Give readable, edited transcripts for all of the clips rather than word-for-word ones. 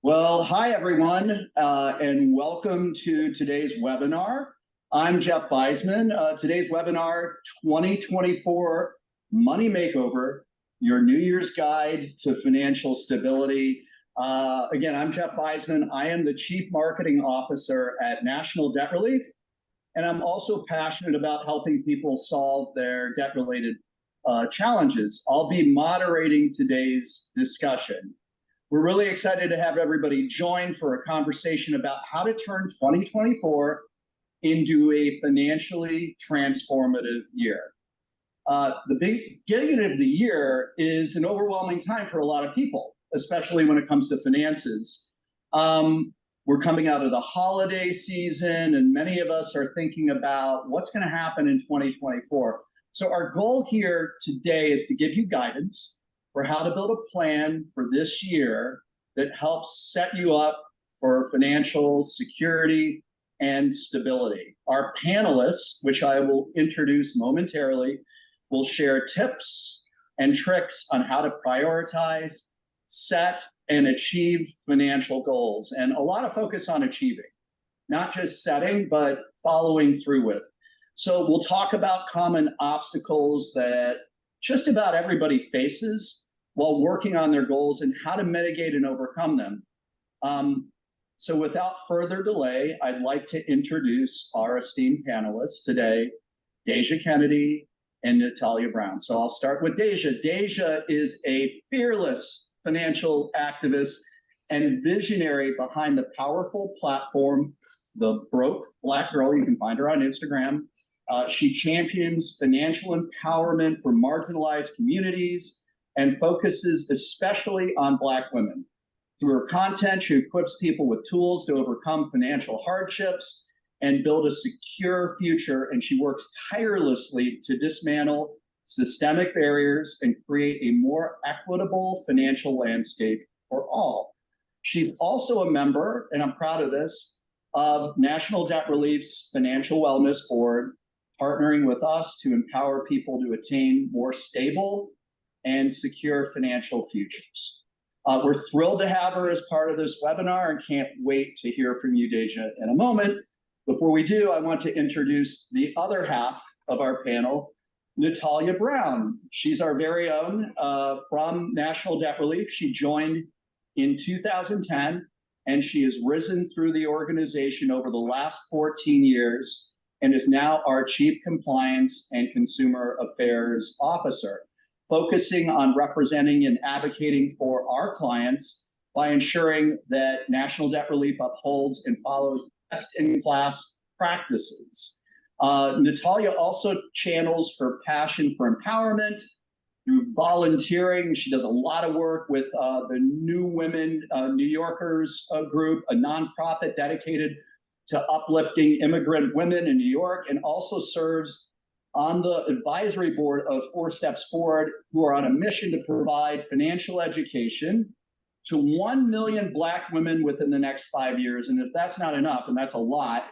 Well, hi everyone, and welcome to today's webinar. I'm Jeff Beisman. Today's webinar, 2024 Money Makeover, your New Year's Guide to Financial Stability. Again, I'm Jeff Beisman. I am the Chief Marketing Officer at National Debt Relief, and I'm also passionate about helping people solve their debt-related challenges. I'll be moderating today's discussion. We're really excited to have everybody join for a conversation about how to turn 2024 into a financially transformative year. The beginning of the year is an overwhelming time for a lot of people, especially when it comes to finances. We're coming out of the holiday season, and many of us are thinking about what's going to happen in 2024. So our goal here today is to give you guidance for how to build a plan for this year that helps set you up for financial security and stability. Our panelists, which I will introduce momentarily, will share tips and tricks on how to prioritize, set, and achieve financial goals. And a lot of focus on achieving, not just setting, but following through with. So we'll talk about common obstacles that just about everybody faces while working on their goals and how to mitigate and overcome them. So without further delay, I'd like to introduce our esteemed panelists today, Dasha Kennedy and Natalia Brown. So I'll start with Dasha. Dasha is a fearless financial activist and visionary behind the powerful platform, The Broke Black Girl. You can find her on Instagram. She champions financial empowerment for marginalized communities and focuses especially on Black women. Through her content, she equips people with tools to overcome financial hardships and build a secure future, and she works tirelessly to dismantle systemic barriers and create a more equitable financial landscape for all. She's also a member, and I'm proud of this, of National Debt Relief's Financial Wellness Board, partnering with us to empower people to attain more stable and secure financial futures. We're thrilled to have her as part of this webinar and can't wait to hear from you, Dasha, in a moment. Before we do, I want to introduce the other half of our panel, Natalia Brown. She's our very own from National Debt Relief. She joined in 2010, and she has risen through the organization over the last 14 years and is now our Chief Compliance and Consumer Affairs Officer, focusing on representing and advocating for our clients by ensuring that National Debt Relief upholds and follows best-in-class practices. Natalia also channels her passion for empowerment through volunteering. She does a lot of work with the New Women New Yorkers group, a nonprofit dedicated to uplifting immigrant women in New York, and also serves on the advisory board of 4 Steps Forward, who are on a mission to provide financial education to 1 million Black women within the next 5 years. And if that's not enough, and that's a lot,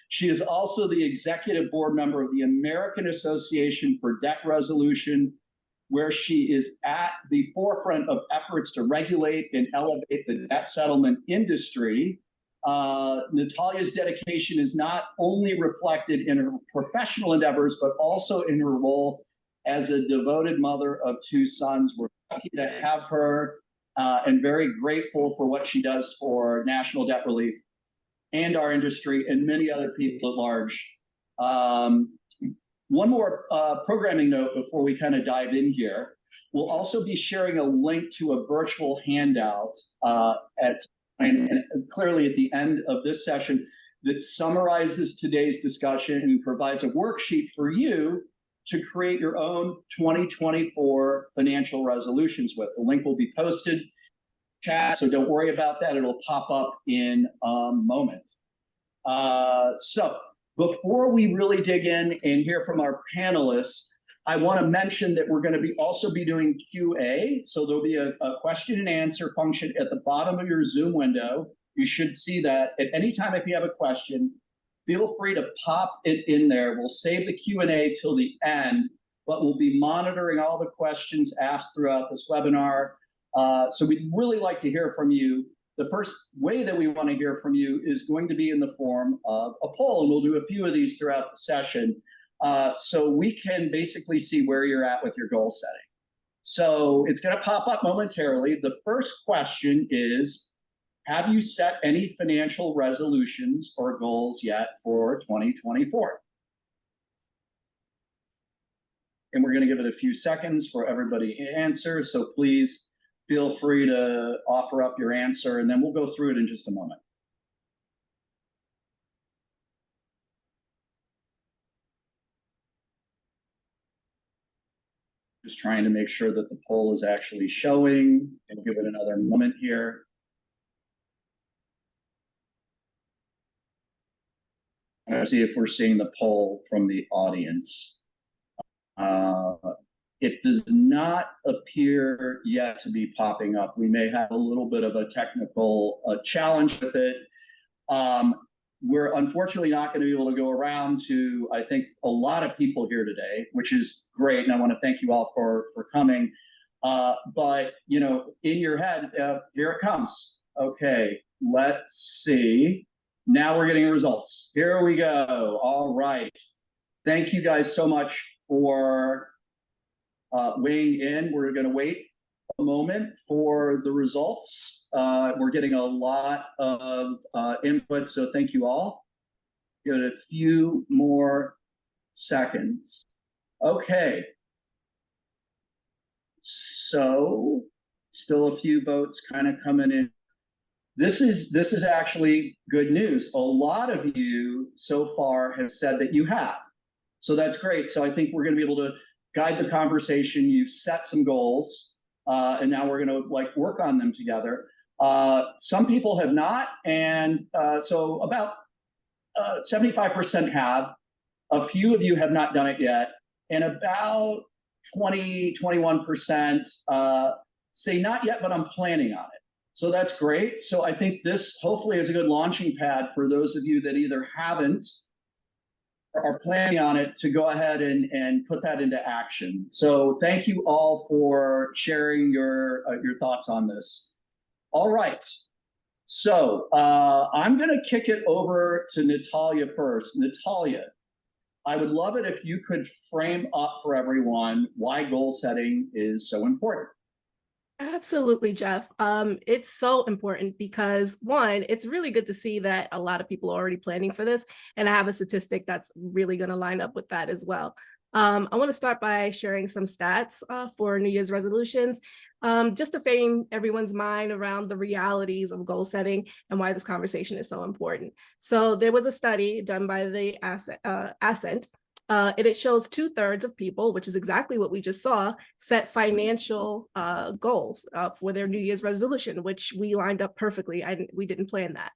she is also the executive board member of the American Association for Debt Resolution, where she is at the forefront of efforts to regulate and elevate the debt settlement industry. Natalia's dedication is not only reflected in her professional endeavors, but also in her role as a devoted mother of 2 sons. We're lucky to have her and very grateful for what she does for National Debt Relief and our industry and many other people at large. One more programming note before we kind of dive in here. We'll also be sharing a link to a virtual handout and clearly at the end of this session that summarizes today's discussion and provides a worksheet for you to create your own 2024 financial resolutions with. The link will be posted in chat, so don't worry about that. It'll pop up in a moment. So before we really dig in and hear from our panelists, I want to mention that we're going to be also be doing QA. So there'll be a question and answer function at the bottom of your Zoom window. You should see that at any time. If you have a question, feel free to pop it in there. We'll save the Q&A till the end, but we'll be monitoring all the questions asked throughout this webinar. So we'd really like to hear from you. the first way that we want to hear from you is going to be in the form of a poll, and we'll do a few of these throughout the session, so we can basically see where you're at with your goal setting. So it's going to pop up momentarily. The first question is, have you set any financial resolutions or goals yet for 2024? And we're going to give it a few seconds for everybody to answer. So please feel free to offer up your answer, and then we'll go through it in just a moment. Just trying to make sure that the poll is actually showing, and give it another moment here. I'm going to see if we're seeing the poll from the audience. It does not appear yet to be popping up. We may have a little bit of a technical challenge with it. We're unfortunately not going to be able to go around to, I think, a lot of people here today, which is great, and I want to thank you all for coming. But, you know, in your head, here it comes. Okay, let's see. Now we're getting results. Here we go. All right. Thank you guys so much for weighing in. We're going to wait a moment for the results. We're getting a lot of input, so thank you all. Give it a few more seconds. Okay. So still a few votes kind of coming in. This is actually good news. A lot of you so far have said that you have. So that's great. So I think we're going to be able to guide the conversation. You've set some goals, and now we're going to work on them together. Some people have not, and so about 75% have. A few of you have not done it yet, and about 21% say not yet, but I'm planning on it. So that's great. So I think this hopefully is a good launching pad for those of you that either haven't or are planning on it to go ahead and put that into action. So thank you all for sharing your thoughts on this. All right. So I'm going to kick it over to Natalia first. Natalia, I would love it if you could frame up for everyone why goal setting is so important. Absolutely, Jeff. It's so important because, one, it's really good to see that a lot of people are already planning for this, and I have a statistic that's really going to line up with that as well. I want to start by sharing some stats for New Year's resolutions, just to frame everyone's mind around the realities of goal setting and why this conversation is so important. So there was a study done by the Ascent. And it shows 2/3 of people, which is exactly what we just saw, set financial goals for their New Year's resolution, which we lined up perfectly. We didn't plan that.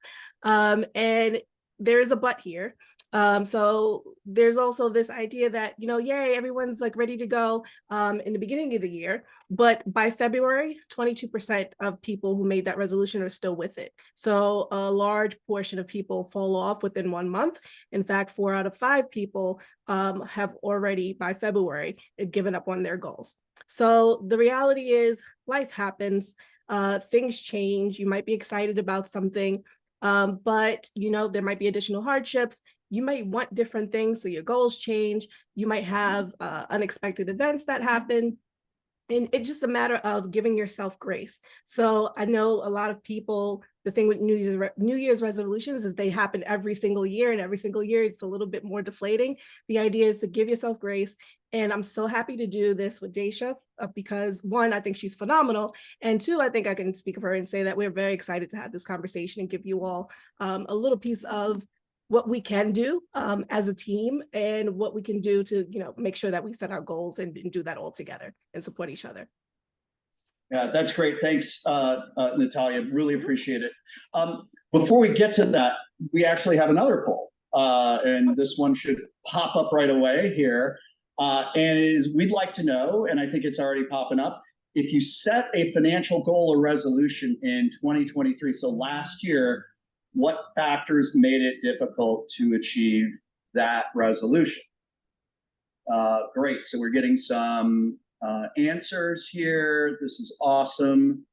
And there is a but here. So there's also this idea that, yay, everyone's ready to go in the beginning of the year. But by February, 22% of people who made that resolution are still with it. So a large portion of people fall off within 1 month. In fact, 4 out of 5 people have already, by February, given up on their goals. So the reality is life happens, things change. You might be excited about something, but there might be additional hardships. You might want different things, so your goals change. You might have unexpected events that happen. And it's just a matter of giving yourself grace. So I know a lot of people, the thing with New Year's resolutions is they happen every single year, and every single year it's a little bit more deflating. The idea is to give yourself grace. And I'm so happy to do this with Dasha because, one, I think she's phenomenal. And two, I think I can speak of her and say that we're very excited to have this conversation and give you all a little piece of what we can do as a team and what we can do to, make sure that we set our goals and do that all together and support each other. Yeah, that's great. Thanks, Natalia. Really appreciate it. Before we get to that, we actually have another poll, and this one should pop up right away here. And we'd like to know, and I think it's already popping up, if you set a financial goal or resolution in 2023, so last year, what factors made it difficult to achieve that resolution? Great, so we're getting some answers here. This is awesome.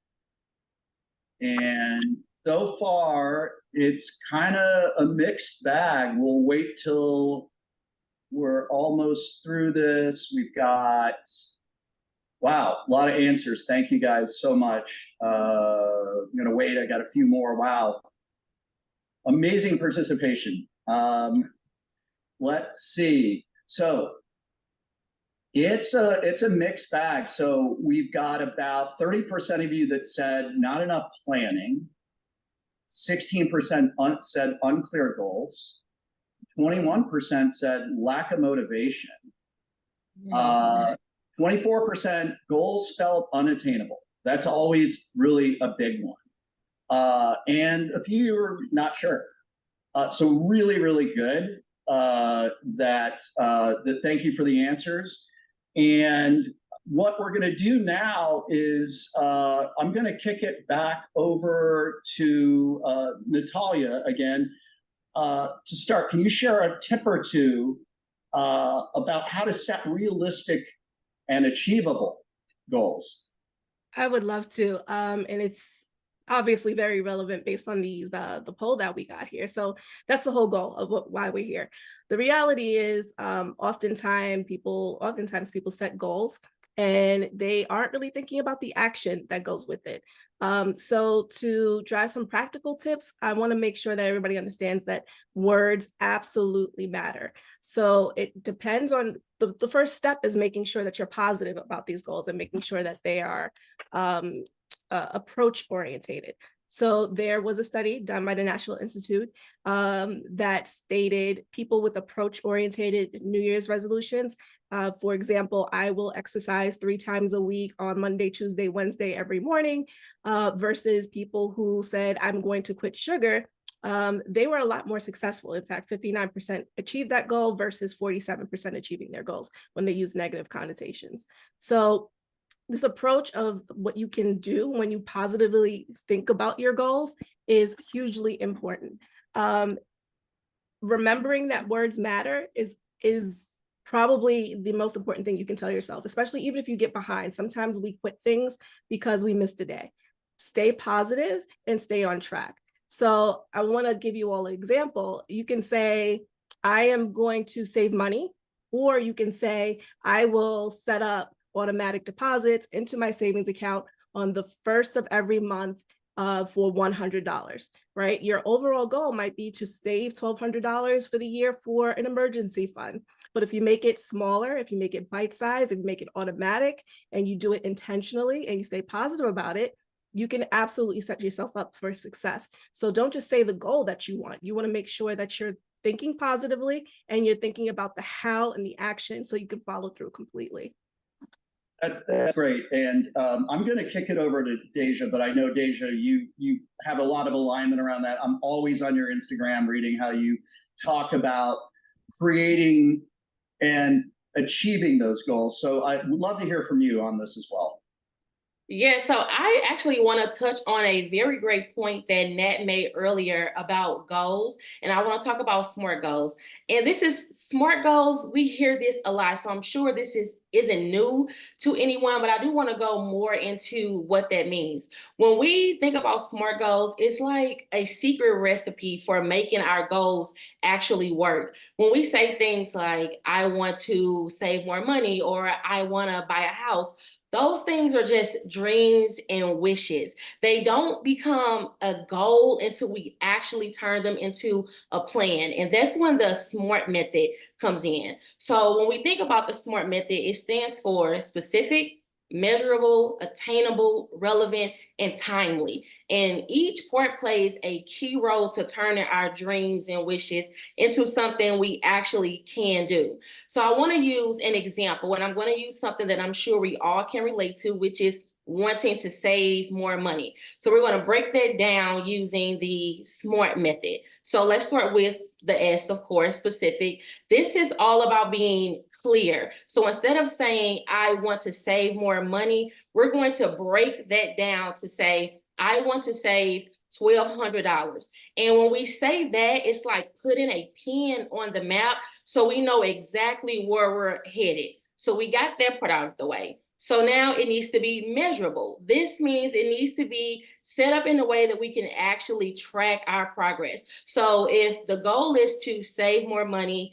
And So far, it's kind of a mixed bag. We'll wait till we're almost through this. We've got, wow, a lot of answers. Thank you guys so much. I'm going to wait. I got a few more. Wow. Amazing participation. Let's see. So it's a mixed bag. So we've got about 30% of you that said not enough planning, 16% said unclear goals, 21% said lack of motivation, 24% goals felt unattainable. That's always really a big one. And a few were not sure. So really, really good. Thank you for the answers. And what we're going to do now is I'm going to kick it back over to Natalia again to start. Can you share a tip or two about how to set realistic and achievable goals? I would love to. And it's obviously very relevant based on these the poll that we got here. So that's the whole goal of why we're here. The reality is oftentimes people set goals and they aren't really thinking about the action that goes with it. So to drive some practical tips, I want to make sure that everybody understands that words absolutely matter. So it depends on the first step is making sure that you're positive about these goals and making sure that they are approach orientated. So there was a study done by the National Institute that stated people with approach orientated New Year's resolutions. For example, I will exercise 3 times a week on Monday, Tuesday, Wednesday, every morning, versus people who said, I'm going to quit sugar. They were a lot more successful. In fact, 59% achieved that goal versus 47% achieving their goals when they use negative connotations. So this approach of what you can do when you positively think about your goals is hugely important. Remembering that words matter is probably the most important thing you can tell yourself, especially even if you get behind. Sometimes we quit things because we missed a day. Stay positive and stay on track. So I want to give you all an example. You can say, I am going to save money, or you can say, I will set up automatic deposits into my savings account on the first of every month for $100, right? Your overall goal might be to save $1,200 for the year for an emergency fund. But if you make it smaller, if you make it bite-sized, if you make it automatic and you do it intentionally and you stay positive about it, you can absolutely set yourself up for success. So don't just say the goal that you want. You want to make sure that you're thinking positively and you're thinking about the how and the action so you can follow through completely. That's great. And I'm going to kick it over to Dasha, but I know, Dasha, you have a lot of alignment around that. I'm always on your Instagram reading how you talk about creating and achieving those goals. So I would love to hear from you on this as well. Yeah, so I actually want to touch on a very great point that Nat made earlier about goals. And I want to talk about SMART goals. And this is SMART goals. We hear this a lot. So I'm sure this isn't new to anyone, but I do want to go more into what that means. When we think about SMART goals, it's like a secret recipe for making our goals actually work. When we say things like, I want to save more money, or I want to buy a house, those things are just dreams and wishes. They don't become a goal until we actually turn them into a plan. And that's when the SMART method comes in. So when we think about the SMART method, it stands for specific, measurable, attainable, relevant, and timely. And each part plays a key role to turning our dreams and wishes into something we actually can do. So I want to use an example, and I'm going to use something that I'm sure we all can relate to, which is wanting to save more money. So we're going to break that down using the SMART method. So let's start with the S, of course, specific. This is all about being clear. So instead of saying, I want to save more money, we're going to break that down to say, I want to save $1,200. And when we say that, it's like putting a pin on the map so we know exactly where we're headed. So we got that part out of the way. So now it needs to be measurable. This means it needs to be set up in a way that we can actually track our progress. So if the goal is to save more money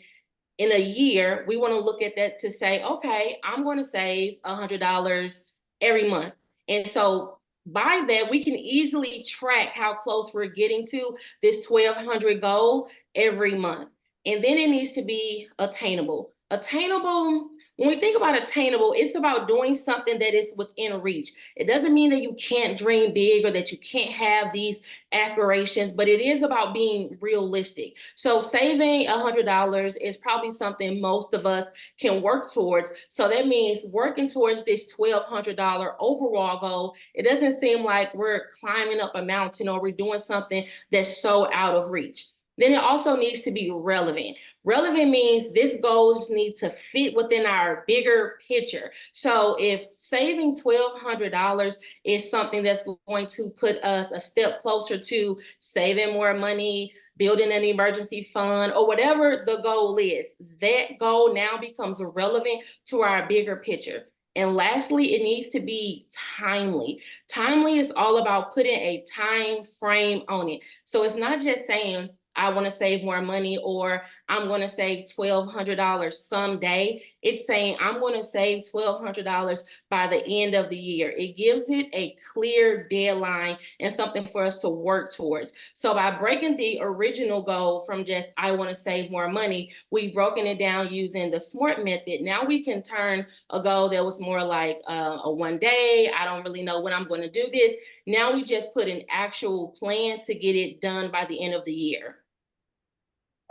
in a year, we want to look at that to say, okay, I'm going to save $100 every month. And so by that, we can easily track how close we're getting to this 1,200 goal every month. And then it needs to be attainable. Attainable, when we think about attainable, it's about doing something that is within reach. It doesn't mean that you can't dream big or that you can't have these aspirations, but it is about being realistic. So saving $100 is probably something most of us can work towards. So that means working towards this $1,200 overall goal. It doesn't seem like we're climbing up a mountain or we're doing something that's so out of reach. Then it also needs to be relevant. Relevant means this goals need to fit within our bigger picture. So if saving $1,200 is something that's going to put us a step closer to saving more money, building an emergency fund, or whatever the goal is, that goal now becomes relevant to our bigger picture. And lastly, it needs to be timely. Timely is all about putting a time frame on it. So it's not just saying, I want to save more money, or I'm going to save $1,200 someday. It's saying I'm going to save $1,200 by the end of the year. It gives it a clear deadline and something for us to work towards. So by breaking the original goal from just, I want to save more money, we've broken it down using the SMART method. Now we can turn a goal that was more like a one day, I don't really know when I'm going to do this. Now we just put an actual plan to get it done by the end of the year.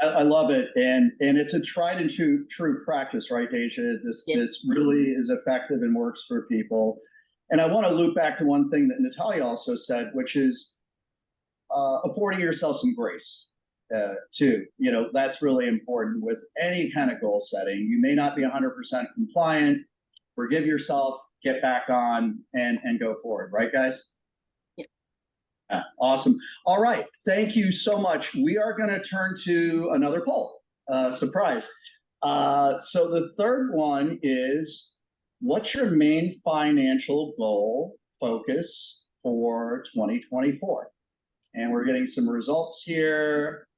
I love it, and it's a tried and true practice, right, Dasha? This really is effective and works for people. And I want to loop back to one thing that Natalia also said, which is affording yourself some grace too. You know, that's really important with any kind of goal setting. You may not be 100% compliant. Forgive yourself, get back on, and go forward, right, guys? Awesome. All right. Thank you so much. We are going to turn to another poll. Surprise. So the third one is, what's your main financial goal focus for 2024? And we're getting some results here.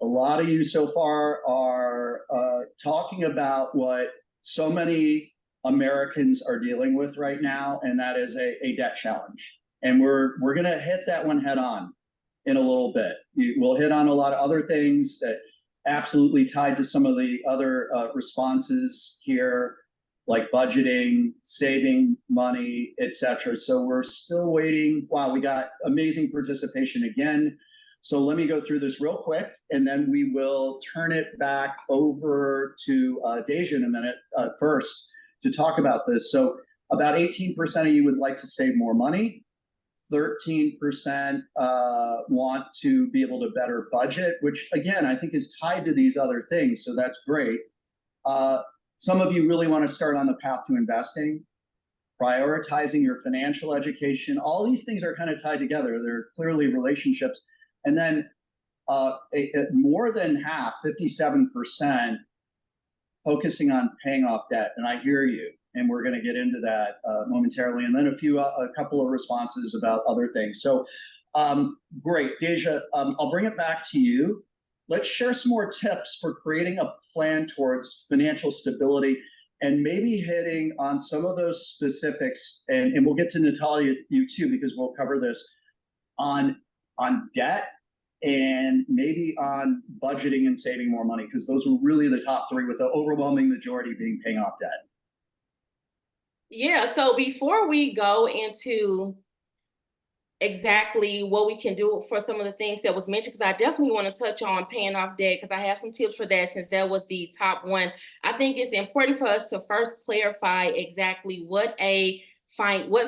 A lot of you so far are talking about what so many Americans are dealing with right now, and that is a debt challenge. And we're going to hit that one head on in a little bit. We'll hit on a lot of other things that absolutely tied to some of the other responses here, like budgeting, saving money, etc. So we're still waiting. Wow, we got amazing participation again. So let me go through this real quick, and then we will turn it back over to Dasha in a minute first to talk about this. So about 18% of you would like to save more money. 13% want to be able to better budget, which again, I think is tied to these other things. So that's great. Some of you really want to start on the path to investing, prioritizing your financial education. All these things are kind of tied together. They're clearly relationships. And then more than half, 57%, focusing on paying off debt. And I hear you, and we're going to get into that momentarily. And then a couple of responses about other things. So great, Dasha, I'll bring it back to you. Let's share some more tips for creating a plan towards financial stability, and maybe hitting on some of those specifics. And we'll get to Natalia, you too, because we'll cover this on debt, and maybe on budgeting and saving more money, because those are really the top three, with the overwhelming majority being paying off debt. Yeah, so before we go into exactly what we can do for some of the things that was mentioned, because I definitely want to touch on paying off debt, because I have some tips for that, since that was the top one. I think it's important for us to first clarify exactly what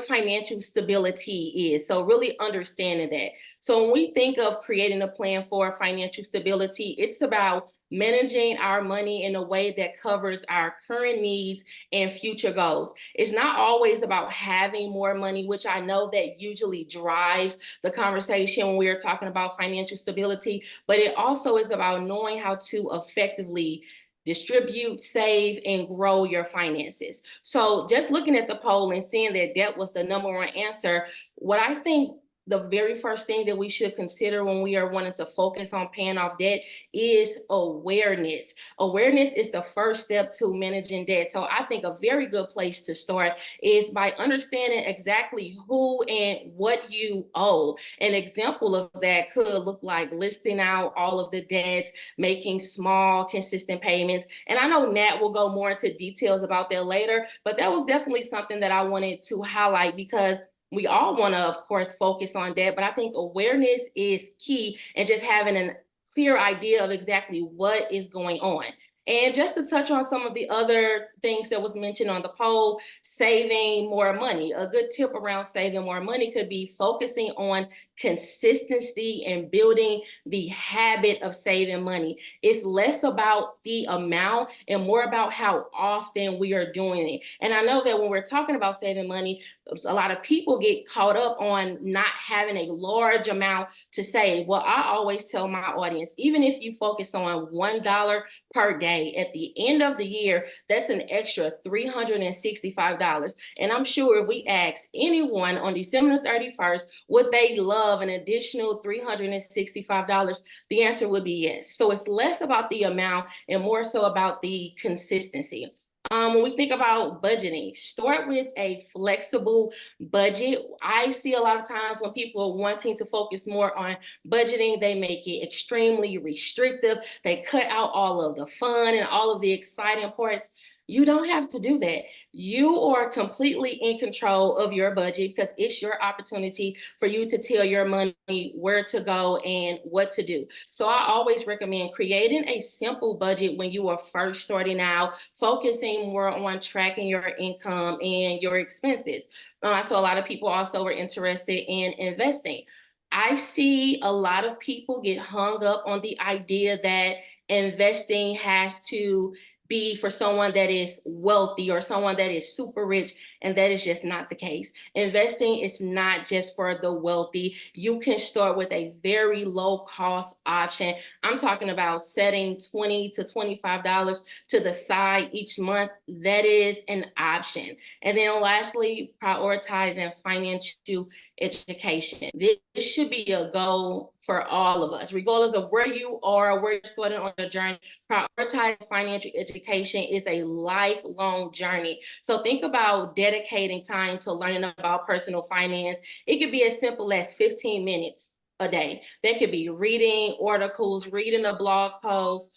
financial stability is. So really understanding that. So when we think of creating a plan for financial stability, it's about managing our money in a way that covers our current needs and future goals. It's not always about having more money, which I know that usually drives the conversation when we are talking about financial stability, but it also is about knowing how to effectively distribute, save, and grow your finances. So just looking at the poll and seeing that debt was the #1 answer, what I think the very first thing that we should consider when we are wanting to focus on paying off debt is awareness. Awareness is the first step to managing debt. So I think a very good place to start is by understanding exactly who and what you owe. An example of that could look like listing out all of the debts, making small, consistent payments. And I know Nat will go more into details about that later, but that was definitely something that I wanted to highlight because we all want to, of course, focus on debt, but I think awareness is key and just having a clear idea of exactly what is going on. And just to touch on some of the other things that was mentioned on the poll, saving more money. A good tip around saving more money could be focusing on consistency and building the habit of saving money. It's less about the amount and more about how often we are doing it. And I know that when we're talking about saving money, a lot of people get caught up on not having a large amount to save. Well, I always tell my audience, even if you focus on $1 per day, at the end of the year, that's an extra $365. And I'm sure if we ask anyone on December 31st, would they love an additional $365? The answer would be yes. So it's less about the amount and more so about the consistency. When we think about budgeting, start with a flexible budget. I see a lot of times when people are wanting to focus more on budgeting, they make it extremely restrictive. They cut out all of the fun and all of the exciting parts. You don't have to do that. You are completely in control of your budget because it's your opportunity for you to tell your money where to go and what to do. So I always recommend creating a simple budget when you are first starting out, focusing more on tracking your income and your expenses. So a lot of people also are interested in investing. I see a lot of people get hung up on the idea that investing has to be for someone that is wealthy or someone that is super rich, and that is just not the case. Investing is not just for the wealthy. You can start with a very low cost option. I'm talking about setting $20 to $25 to the side each month. That is an option. And then lastly, prioritizing financial education. This should be a goal for all of us, regardless of where you are, where you're starting on your journey. Prioritizing financial education is a lifelong journey. So think about dedicating time to learning about personal finance. It could be as simple as 15 minutes a day. That could be reading articles, reading a blog post,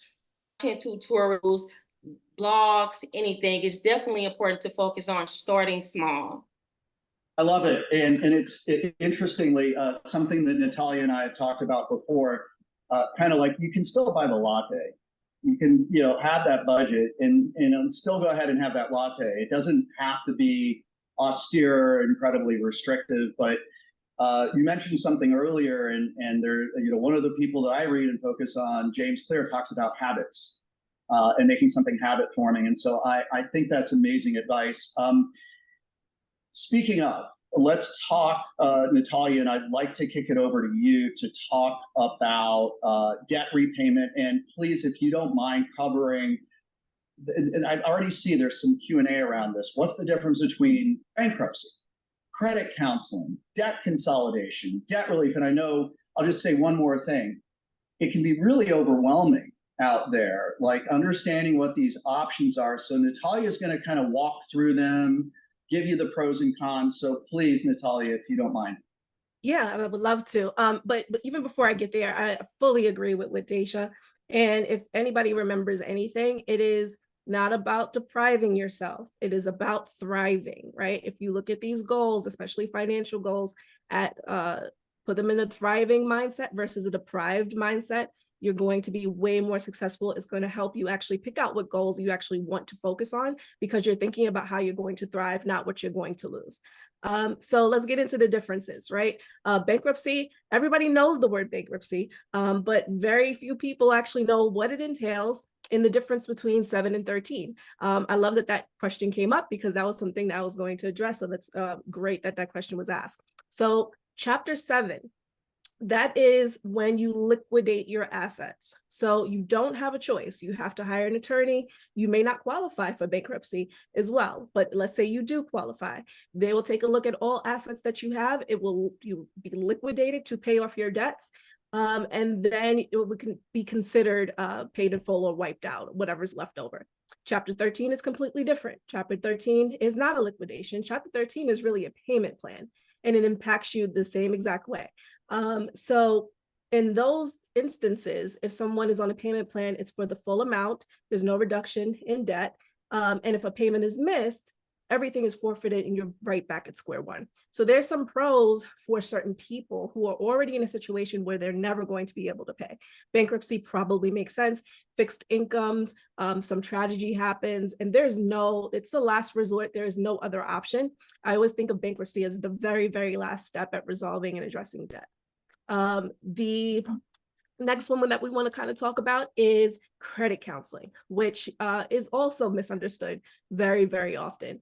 watching tutorials, blogs, anything. It's definitely important to focus on starting small. I love it. And interestingly, something that Natalia and I have talked about before, kind of like you can still buy the latte. You can, have that budget and still go ahead and have that latte. It doesn't have to be austere, incredibly restrictive, but you mentioned something earlier, and there, one of the people that I read and focus on, James Clear, talks about habits and making something habit forming. And so I think that's amazing advice. Speaking of, let's talk, Natalia, and I'd like to kick it over to you to talk about debt repayment. And please, if you don't mind covering, and I already see there's some Q&A around this. What's the difference between bankruptcy, credit counseling, debt consolidation, debt relief? And I know, I'll just say one more thing. It can be really overwhelming out there, like understanding what these options are. So Natalia is going to kind of walk through them, give you the pros and cons. So please, Natalia, if you don't mind. Yeah, I would love to. But even before I get there, I fully agree with Dasha. And if anybody remembers anything, it is not about depriving yourself. It is about thriving, right? If you look at these goals, especially financial goals, put them in a thriving mindset versus a deprived mindset, you're going to be way more successful. It's going to help you actually pick out what goals you actually want to focus on because you're thinking about how you're going to thrive, not what you're going to lose. So let's get into the differences, right? Bankruptcy, everybody knows the word bankruptcy, but very few people actually know what it entails and the difference between 7 and 13. I love that question came up because that was something that I was going to address. So that's great that question was asked. So Chapter 7 That is when you liquidate your assets. So you don't have a choice. You have to hire an attorney. You may not qualify for bankruptcy as well, but let's say you do qualify. They will take a look at all assets that you have. You be liquidated to pay off your debts. And then it can be considered paid in full or wiped out, whatever's left over. Chapter 13 is completely different. Chapter 13 is not a liquidation. Chapter 13 is really a payment plan, and it impacts you the same exact way. So in those instances, if someone is on a payment plan, it's for the full amount. There's no reduction in debt. And if a payment is missed, everything is forfeited and you're right back at square one. So there's some pros for certain people who are already in a situation where they're never going to be able to pay. Bankruptcy probably makes sense. Fixed incomes, some tragedy happens, and it's the last resort. There is no other option. I always think of bankruptcy as the very, very last step at resolving and addressing debt. The next one that we want to kind of talk about is credit counseling, which is also misunderstood very, very often.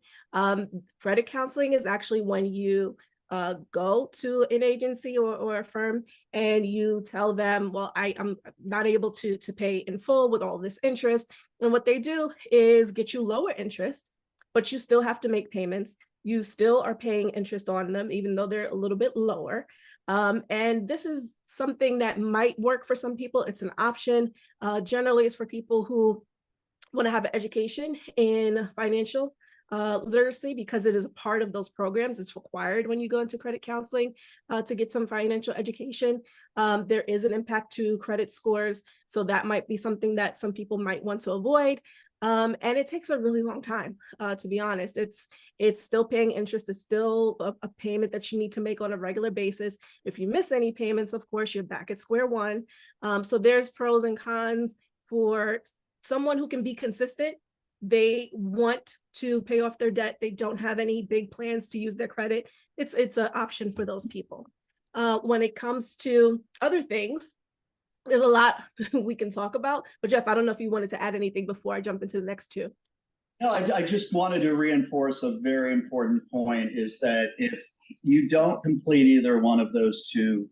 Credit counseling is actually when you go to an agency or a firm and you tell them, well, I'm not able to pay in full with all this interest. And what they do is get you lower interest, but you still have to make payments. You still are paying interest on them, even though they're a little bit lower. And this is something that might work for some people. It's an option. Generally, it's for people who want to have an education in financial literacy, because it is a part of those programs. It's required when you go into credit counseling to get some financial education. There is an impact to credit scores, so that might be something that some people might want to avoid. And it takes a really long time, to be honest. It's still paying interest. It's still a payment that you need to make on a regular basis. If you miss any payments, of course, you're back at square one. So there's pros and cons for someone who can be consistent. They want to pay off their debt. They don't have any big plans to use their credit. It's an option for those people. When it comes to other things, there's a lot we can talk about, but Jeff, I don't know if you wanted to add anything before I jump into the next two. No, I just wanted to reinforce a very important point, is that if you don't complete either one of those two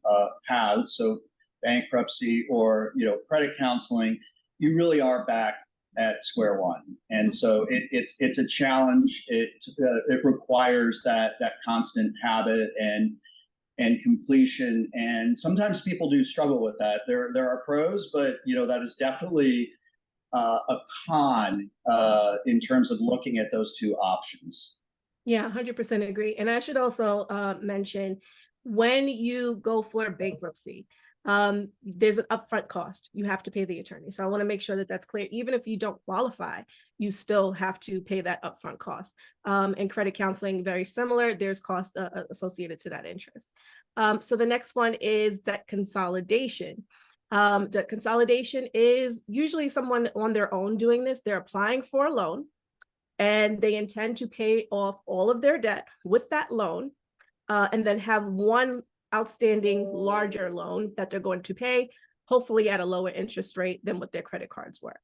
paths, so bankruptcy or credit counseling, you really are back at square one. And so it's a challenge. It requires that constant habit and completion. And sometimes people do struggle with that. There are pros, but that is definitely a con in terms of looking at those two options. Yeah, 100% agree. And I should also mention, when you go for bankruptcy, there's an upfront cost. You have to pay the attorney. So I want to make sure that that's clear. Even if you don't qualify, you still have to pay that upfront cost. And credit counseling, very similar. There's cost associated to that interest. So the next one is debt consolidation. Debt consolidation is usually someone on their own doing this. They're applying for a loan and they intend to pay off all of their debt with that loan, and then have one outstanding larger loan that they're going to pay, hopefully at a lower interest rate than what their credit cards were.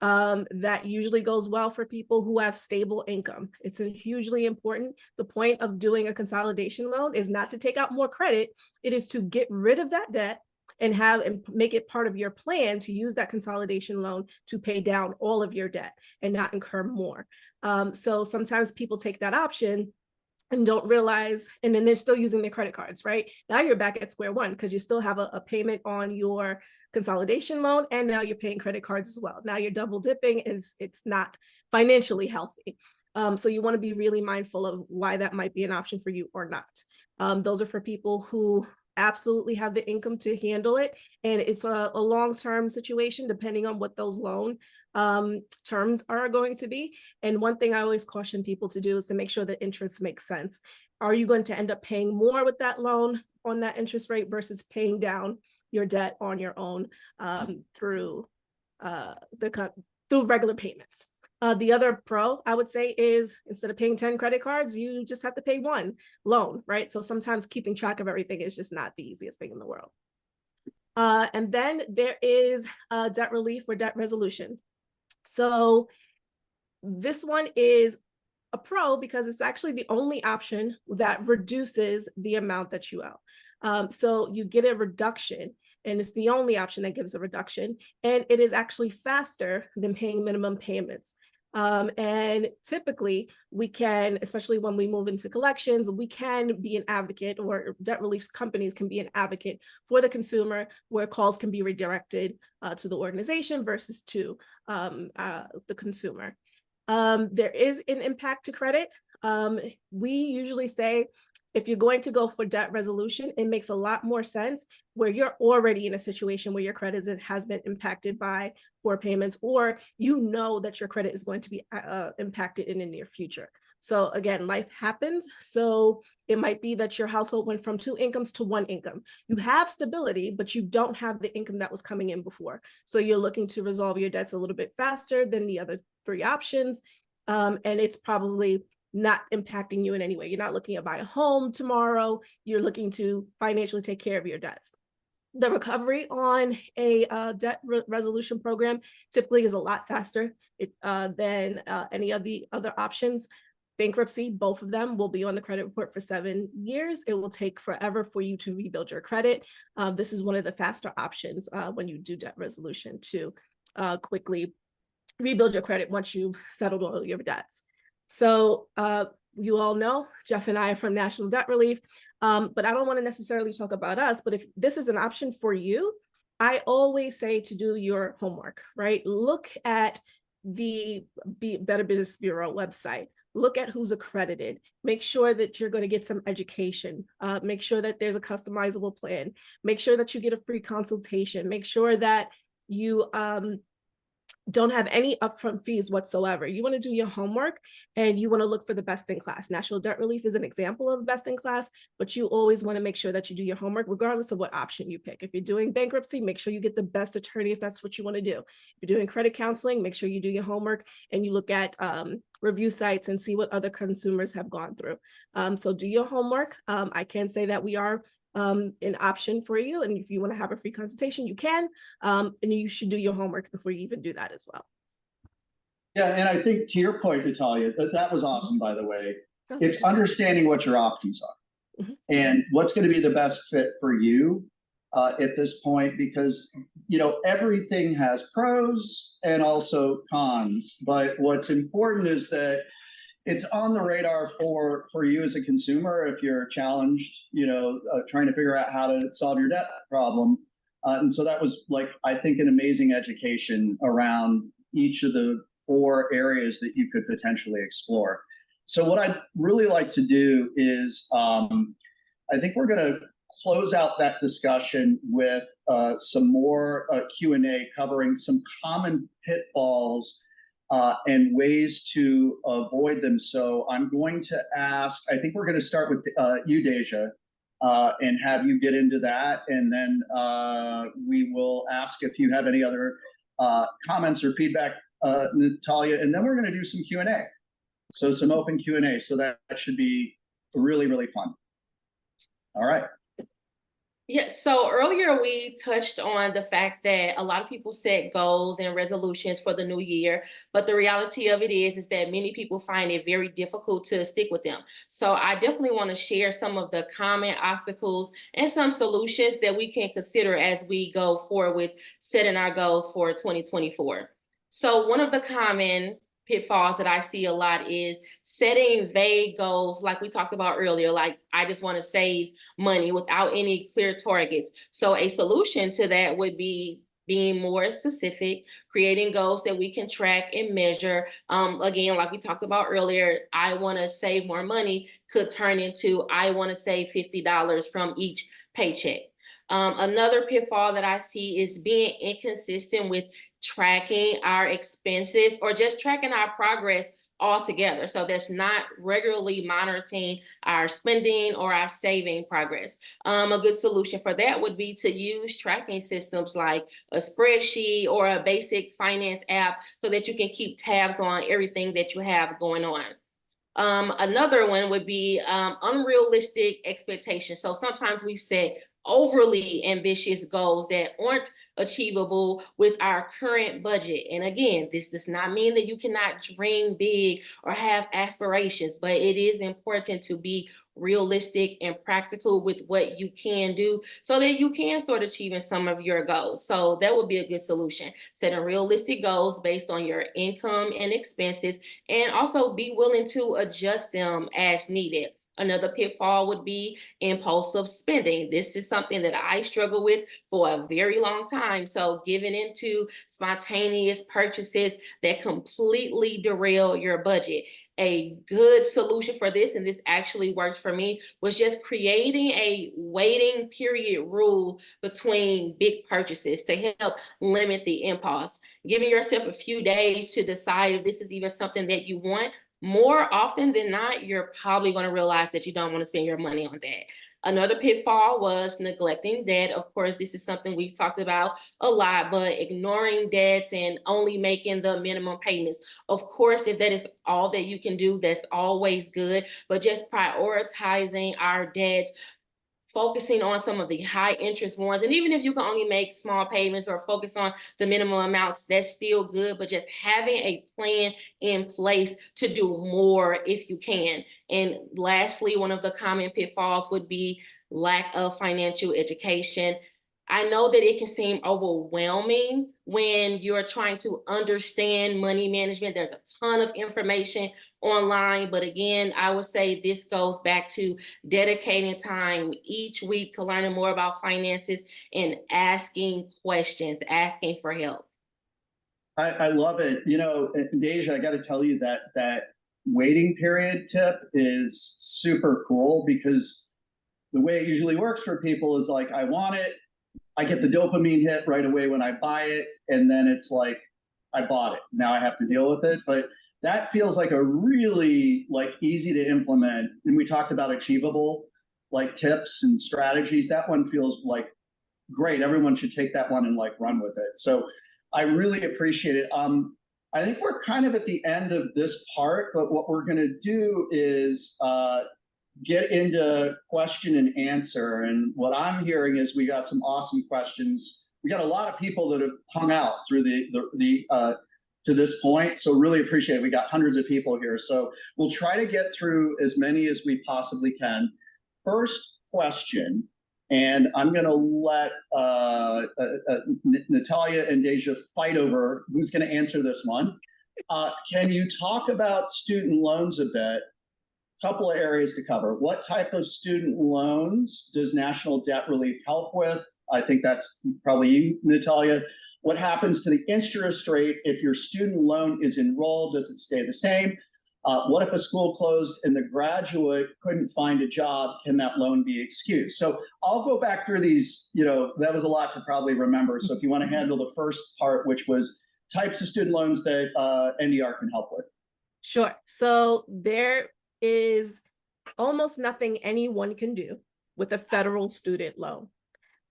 That usually goes well for people who have stable income. It's hugely important. The point of doing a consolidation loan is not to take out more credit. It is to get rid of that debt and make it part of your plan to use that consolidation loan to pay down all of your debt and not incur more. So sometimes people take that option and don't realize, and then they're still using their credit cards, right? Now you're back at square one because you still have a payment on your consolidation loan, and now you're paying credit cards as well. Now you're double dipping, and it's not financially healthy. So you want to be really mindful of why that might be an option for you or not. Those are for people who absolutely have the income to handle it, and it's a long-term situation depending on what those loan terms are going to be. And one thing I always caution people to do is to make sure that interest makes sense. Are you going to end up paying more with that loan on that interest rate versus paying down your debt on your own through regular payments? The other pro, I would say, is instead of paying 10 credit cards, you just have to pay one loan, right? So sometimes keeping track of everything is just not the easiest thing in the world. And then there is debt relief or debt resolution. So this one is a pro because it's actually the only option that reduces the amount that you owe. So you get a reduction, and it's the only option that gives a reduction. And it is actually faster than paying minimum payments. And typically we can, especially when we move into collections, we can be an advocate, or debt relief companies can be an advocate for the consumer, where calls can be redirected to the organization versus to the consumer. There is an impact to credit. We usually say, if you're going to go for debt resolution, it makes a lot more sense where you're already in a situation where your credit has been impacted by poor payments, or you know that your credit is going to be impacted in the near future. So again, life happens. So it might be that your household went from 2 incomes to 1 income. You have stability, but you don't have the income that was coming in before. So you're looking to resolve your debts a little bit faster than the other 3 options. And it's probably not impacting you in any way. You're not looking to buy a home tomorrow. You're looking to financially take care of your debts. The recovery on a debt resolution program typically is a lot faster than any of the other options. Bankruptcy, both of them will be on the credit report for 7 years. It will take forever for you to rebuild your credit. This is one of the faster options when you do debt resolution, to quickly rebuild your credit once you've settled all your debts. So you all know Jeff and I are from National Debt Relief, but I don't want to necessarily talk about us. But if this is an option for you, I always say to do your homework, right? Look at the Better Business Bureau website. Look at who's accredited. Make sure that you're going to get some education. Make sure that there's a customizable plan. Make sure that you get a free consultation. Make sure that you don't have any upfront fees whatsoever. You want to do your homework, and you want to look for the best in class. National Debt Relief is an example of best in class, but you always want to make sure that you do your homework regardless of what option you pick. If you're doing bankruptcy, make sure you get the best attorney if that's what you want to do. If you're doing credit counseling, make sure you do your homework and you look at review sites and see what other consumers have gone through. So do your homework. I can say that we are an option for you, and if you want to have a free consultation, you can, and you should do your homework before you even do that as well. Yeah, and I think to your point, Natalia, that was awesome, by the way. It's understanding what your options are and what's going to be the best fit for you at this point, because everything has pros and also cons, but what's important is that it's on the radar for you as a consumer if you're challenged, trying to figure out how to solve your debt problem. And so that was, I think, an amazing education around each of the 4 areas that you could potentially explore. So what I'd really like to do is, I think we're going to close out that discussion with some more Q&A covering some common pitfalls and ways to avoid them. So I'm going to ask, I think we're going to start with you, Dasha, and have you get into that. And then we will ask if you have any other comments or feedback, Natalia, and then we're going to do some Q&A. So some open Q&A. So that should be really, really fun. All right. Yeah, so earlier we touched on the fact that a lot of people set goals and resolutions for the new year, but the reality of it is that many people find it very difficult to stick with them. So I definitely want to share some of the common obstacles and some solutions that we can consider as we go forward with setting our goals for 2024. So one of the common pitfalls that I see a lot is setting vague goals, like we talked about earlier, like I just want to save money without any clear targets. So a solution to that would be being more specific, creating goals that we can track and measure. Again, like we talked about earlier, I want to save more money could turn into I want to save $50 from each paycheck. Another pitfall that I see is being inconsistent with tracking our expenses or just tracking our progress altogether. So that's not regularly monitoring our spending or our saving progress. A good solution for that would be to use tracking systems like a spreadsheet or a basic finance app so that you can keep tabs on everything that you have going on. Another one would be unrealistic expectations. So sometimes we set overly ambitious goals that aren't achievable with our current budget. And again, this does not mean that you cannot dream big or have aspirations, but it is important to be realistic and practical with what you can do so that you can start achieving some of your goals. So that would be a good solution. Setting realistic goals based on your income and expenses, and also be willing to adjust them as needed. Another pitfall would be impulsive spending. This is something that I struggle with for a very long time. So giving into spontaneous purchases that completely derail your budget. A good solution for this, and this actually works for me, was just creating a waiting period rule between big purchases to help limit the impulse. Giving yourself a few days to decide if this is even something that you want. More often than not, you're probably going to realize that you don't want to spend your money on that. Another pitfall was neglecting debt. Of course, this is something we've talked about a lot, but ignoring debts and only making the minimum payments. Of course, if that is all that you can do, that's always good, but just prioritizing our debts, focusing on some of the high interest ones. And even if you can only make small payments or focus on the minimum amounts, that's still good, but just having a plan in place to do more if you can. And lastly, one of the common pitfalls would be lack of financial education. I know that it can seem overwhelming when you're trying to understand money management. There's a ton of information online, but again, I would say this goes back to dedicating time each week to learning more about finances and asking questions, asking for help. I love it. You know, Deja, I got to tell you that waiting period tip is super cool, because the way it usually works for people is like, I want it, I get the dopamine hit right away when I buy it, and then it's like, I bought it. Now I have to deal with it. But that feels like a really like easy to implement. And we talked about achievable like tips and strategies. That one feels like great. Everyone should take that one and like run with it. So I really appreciate it. I think we're kind of at the end of this part, but what we're going to do is get into question and answer. And what I'm hearing is we got some awesome questions. We got a lot of people that have hung out through to this point. So really appreciate it. We got hundreds of people here. So we'll try to get through as many as we possibly can. First question, and I'm going to let Natalia and Dasha fight over who's going to answer this one. Can you talk about student loans a bit? Couple of areas to cover. What type of student loans does National Debt Relief help with? I think that's probably you, Natalia. What happens to the interest rate if your student loan is enrolled? Does it stay the same? What if a school closed and the graduate couldn't find a job? Can that loan be excused? So I'll go back through these. You know, that was a lot to probably remember. So if you want to handle the first part, which was types of student loans that NDR can help with. Sure. So there is almost nothing anyone can do with a federal student loan.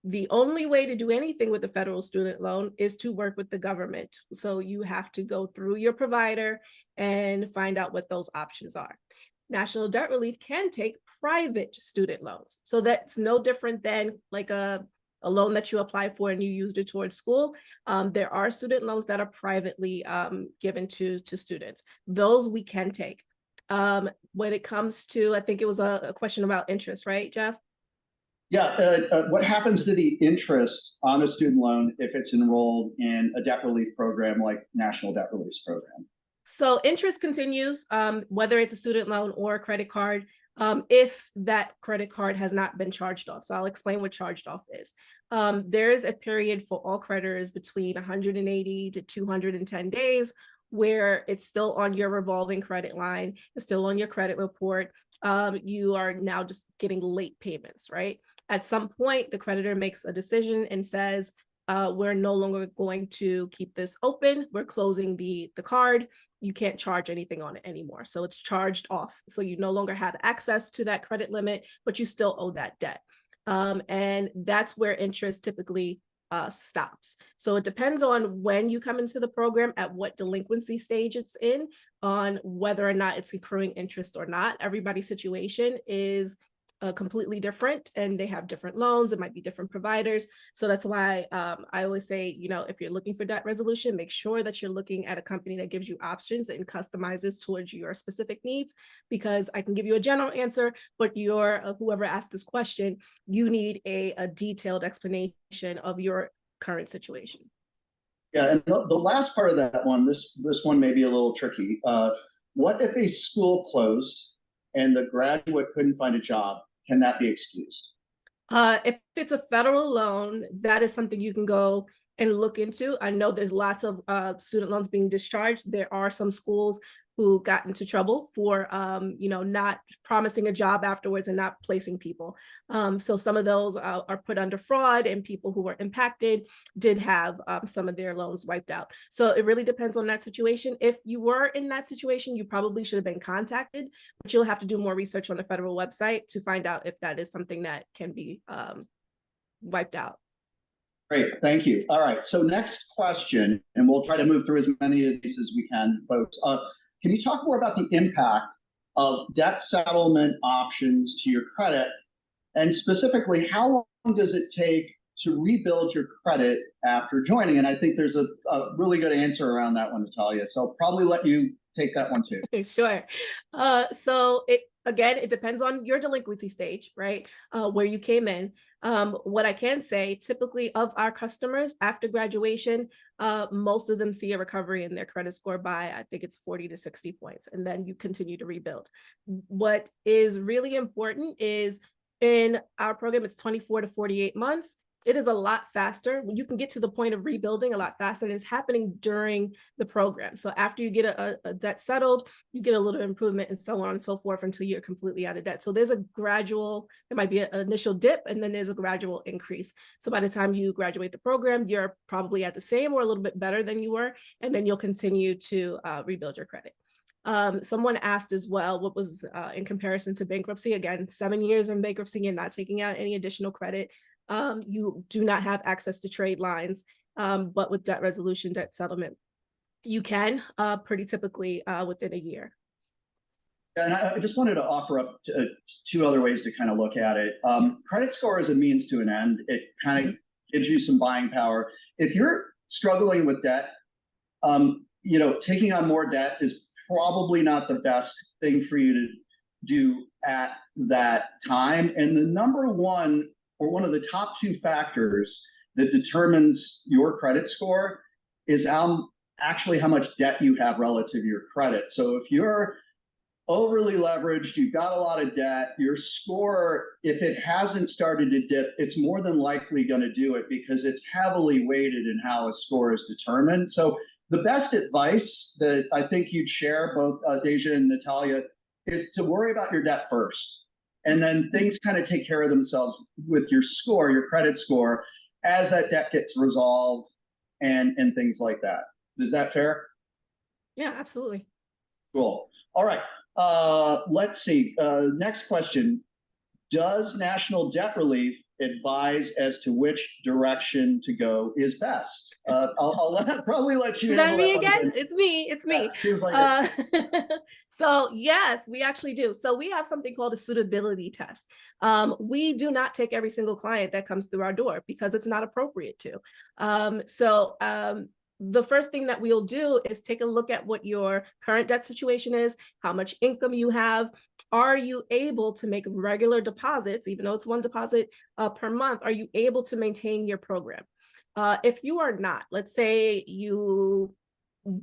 The only way to do anything with a federal student loan is to work with the government. So you have to go through your provider and find out what those options are. National Debt Relief can take private student loans. So that's no different than like a loan that you apply for and you used it towards school. There are student loans that are privately given to students. Those we can take. When it comes to, I think it was a question about interest, right, Jeff? Yeah, what happens to the interest on a student loan if it's enrolled in a debt relief program like National Debt Relief's program? So interest continues, whether it's a student loan or a credit card, if that credit card has not been charged off. So I'll explain what charged off is. There is a period for all creditors between 180 to 210 days where it's still on your revolving credit line, it's still on your credit report. You are now just getting late payments, right? At some point, the creditor makes a decision and says, we're no longer going to keep this open. We're closing the card. You can't charge anything on it anymore. So it's charged off. So you no longer have access to that credit limit, but you still owe that debt. And that's where interest typically stops. So it depends on when you come into the program, at what delinquency stage it's in, on whether or not it's accruing interest or not. Everybody's situation is completely different, and they have different loans. It might be different providers. So that's why I always say, you know, if you're looking for debt resolution, make sure that you're looking at a company that gives you options and customizes towards your specific needs, because I can give you a general answer, but whoever asked this question, you need a detailed explanation of your current situation. Yeah, and the last part of that one, this one may be a little tricky. What if a school closed and the graduate couldn't find a job? Can that be excused? If it's a federal loan, that is something you can go and look into. I know there's lots of student loans being discharged. There are some schools who got into trouble for, you know, not promising a job afterwards and not placing people. So some of those are put under fraud, and people who were impacted did have some of their loans wiped out. So it really depends on that situation. If you were in that situation, you probably should have been contacted, but you'll have to do more research on the federal website to find out if that is something that can be wiped out. Great, thank you. All right, so next question, and we'll try to move through as many of these as we can, folks. Can you talk more about the impact of debt settlement options to your credit? And specifically, how long does it take to rebuild your credit after joining? And I think there's a really good answer around that one, Natalia. So I'll probably let you take that one too. Sure. So it depends on your delinquency stage, right? Where you came in. What I can say, typically of our customers after graduation, most of them see a recovery in their credit score by, I think it's 40 to 60 points, and then you continue to rebuild. What is really important is in our program, it's 24 to 48 months. It is a lot faster. You can get to the point of rebuilding a lot faster, and it's happening during the program. So after you get a debt settled, you get a little improvement and so on and so forth until you're completely out of debt. So there's a gradual, there might be an initial dip, and then there's a gradual increase. So by the time you graduate the program, you're probably at the same or a little bit better than you were, and then you'll continue to rebuild your credit. Someone asked as well, what was in comparison to bankruptcy? Again, 7 years in bankruptcy, you're not taking out any additional credit. You do not have access to trade lines, but with debt resolution, debt settlement, you can pretty typically within a year. And I just wanted to offer up two other ways to kind of look at it. Credit score is a means to an end. It kind of gives you some buying power. If you're struggling with debt, you know, taking on more debt is probably not the best thing for you to do at that time. And the number one, or one of the top two factors that determines your credit score is actually how much debt you have relative to your credit. So if you're overly leveraged, you've got a lot of debt, your score, if it hasn't started to dip, it's more than likely going to do it because it's heavily weighted in how a score is determined. So the best advice that I think you'd share, both Dasha and Natalia, is to worry about your debt first. And then things kind of take care of themselves with your score, your credit score, as that debt gets resolved and things like that. Is that fair? Yeah, absolutely. Cool. All right. Let's see. Next question. Does National Debt Relief advise as to which direction to go is best? I'll probably let you. Is that me again? It's me. It's me. Yeah, seems like it. So yes, we actually do. So we have something called a suitability test. We do not take every single client that comes through our door because it's not appropriate to. The first thing that we'll do is take a look at what your current debt situation is, how much income you have. Are you able to make regular deposits, even though it's one deposit per month? Are you able to maintain your program? If you are not, let's say you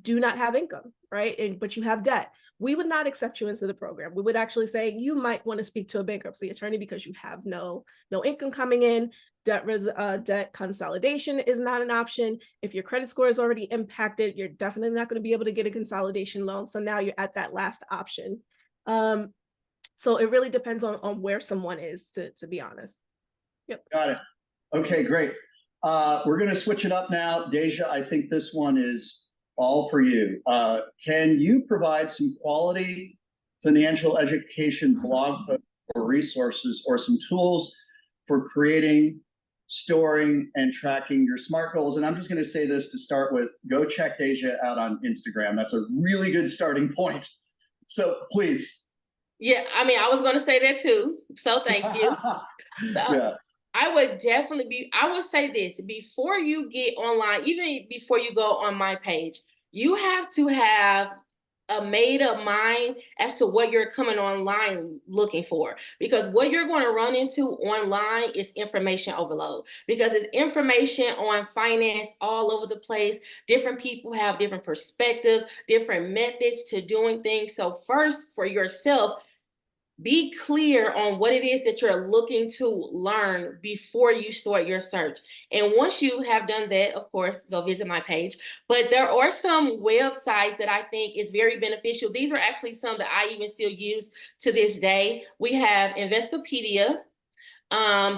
do not have income, right? But you have debt, we would not accept you into the program. We would actually say you might want to speak to a bankruptcy attorney because you have no income coming in. Debt consolidation is not an option. If your credit score is already impacted, you're definitely not going to be able to get a consolidation loan. So now you're at that last option. So it really depends on where someone is, to be honest. Yep. Got it. Okay, great. We're going to switch it up now. Dasha, I think this one is all for you. Can you provide some quality financial education blog posts or resources or some tools for creating, storing, and tracking your SMART goals? And I'm just going to say this to start with, go check Dasha out on Instagram. That's a really good starting point. So please. Yeah, I mean, I was going to say that too. So thank you. Yeah. I would definitely I would say this before you get online, even before you go on my page, you have to have a made up mind as to what you're coming online looking for. Because what you're going to run into online is information overload. Because it's information on finance all over the place. Different people have different perspectives, different methods to doing things. So, first, for yourself, be clear on what it is that you're looking to learn before you start your search. And once you have done that, of course, go visit my page. But there are some websites that I think is very beneficial. These are actually some that I even still use to this day. We have Investopedia.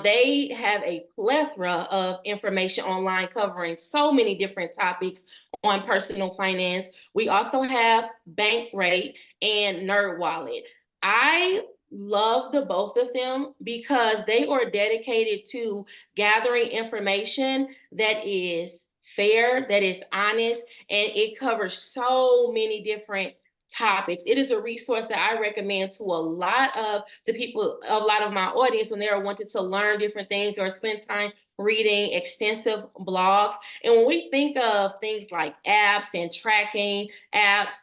They have a plethora of information online covering so many different topics on personal finance. We also have Bankrate and NerdWallet. I love the both of them because they are dedicated to gathering information that is fair, that is honest, and it covers so many different topics. It is a resource that I recommend to a lot of the people, a lot of my audience when they are wanting to learn different things or spend time reading extensive blogs. And when we think of things like apps and tracking apps,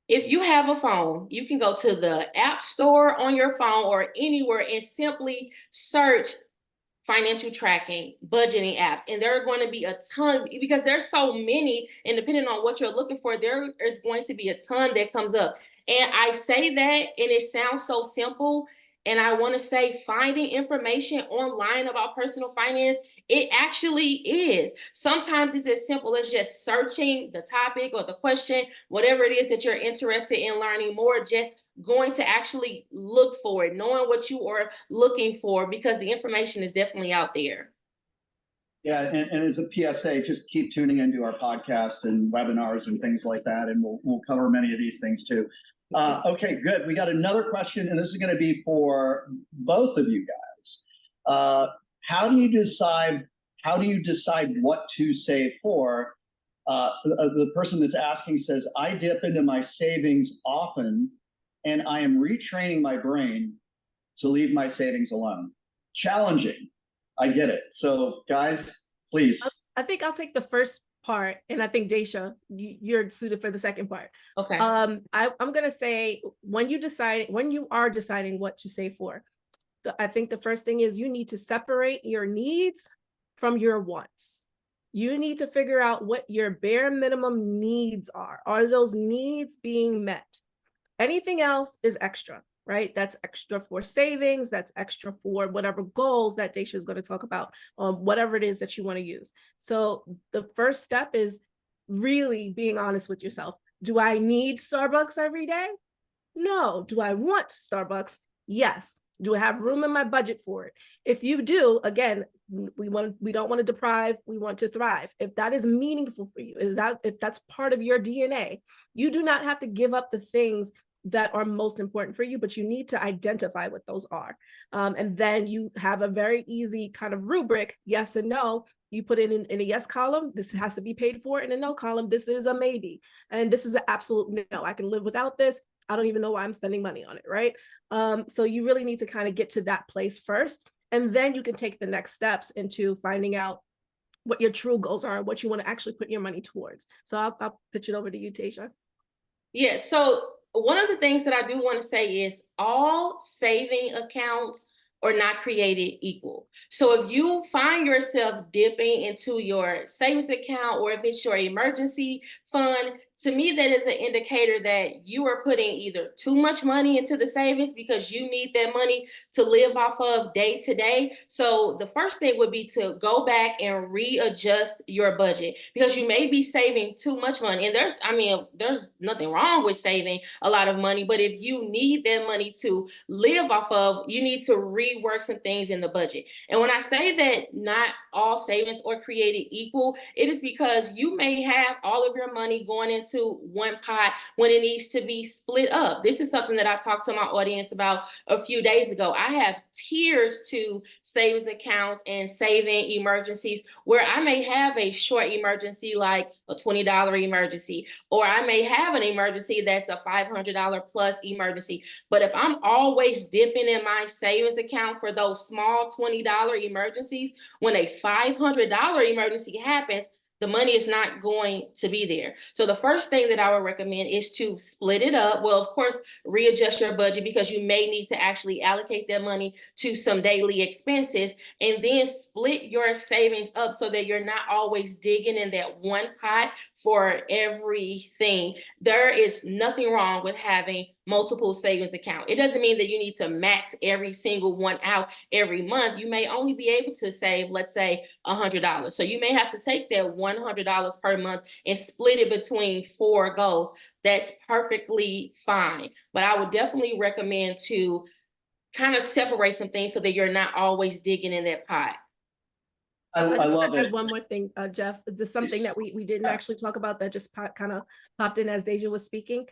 if you have a phone, you can go to the app store on your phone or anywhere and simply search financial tracking, budgeting apps, and there are going to be a ton because there's so many, and depending on what you're looking for, there is going to be a ton that comes up. And I say that, and it sounds so simple. And I want to say finding information online about personal finance, it actually is. Sometimes it's as simple as just searching the topic or the question, whatever it is that you're interested in learning more, just going to actually look for it, knowing what you are looking for, because the information is definitely out there. Yeah, and as a PSA, just keep tuning into our podcasts and webinars and things like that, and we'll cover many of these things too. Okay, good. We got another question, and this is going to be for both of you guys. How do you decide what to save for? The person that's asking says, I dip into my savings often, and I am retraining my brain to leave my savings alone. Challenging. I get it. So guys, please. I think I'll take the first part, and I think Dasha, you're suited for the second part. Okay. I'm gonna say when you are deciding what to save for, I think the first thing is you need to separate your needs from your wants. You need to figure out what your bare minimum needs are. Are those needs being met? Anything else is extra, right? That's extra for savings. That's extra for whatever goals that Dasha is going to talk about, whatever it is that you want to use. So the first step is really being honest with yourself. Do I need Starbucks every day? No. Do I want Starbucks? Yes. Do I have room in my budget for it? If you do, again, we don't want to deprive, we want to thrive. If that is meaningful for you, if that's part of your DNA, you do not have to give up the things that are most important for you, but you need to identify what those are. And then you have a very easy kind of rubric, yes and no. You put it in a yes column, this has to be paid for. In a no column, this is a maybe. And this is an absolute no, I can live without this. I don't even know why I'm spending money on it, right? So you really need to kind of get to that place first. And then you can take the next steps into finding out what your true goals are and what you want to actually put your money towards. So I'll pitch it over to you, Tasha. Yeah, so one of the things that I do want to say is all saving accounts are not created equal. So if you find yourself dipping into your savings account, or if it's your emergency fund, to me, that is an indicator that you are putting either too much money into the savings because you need that money to live off of day to day. So the first thing would be to go back and readjust your budget, because you may be saving too much money. And there's nothing wrong with saving a lot of money, but if you need that money to live off of, you need to rework some things in the budget. And when I say that not all savings are created equal, it is because you may have all of your money going into into one pot when it needs to be split up. This is something that I talked to my audience about a few days ago. I have tiers to savings accounts and saving emergencies where I may have a short emergency like a $20 emergency, or I may have an emergency that's a $500 plus emergency. But if I'm always dipping in my savings account for those small $20 emergencies, when a $500 emergency happens, the money is not going to be there. So the first thing that I would recommend is to split it up. Well, of course, readjust your budget because you may need to actually allocate that money to some daily expenses, and then split your savings up so that you're not always digging in that one pot for everything. There is nothing wrong with having multiple savings account. It doesn't mean that you need to max every single one out every month. You may only be able to save, let's say, $100. So you may have to take that $100 per month and split it between 4 goals. That's perfectly fine. But I would definitely recommend to kind of separate some things so that you're not always digging in that pot. I love it. One more thing, Jeff. This is something that we didn't actually talk about that just kind of popped in as Deja was speaking.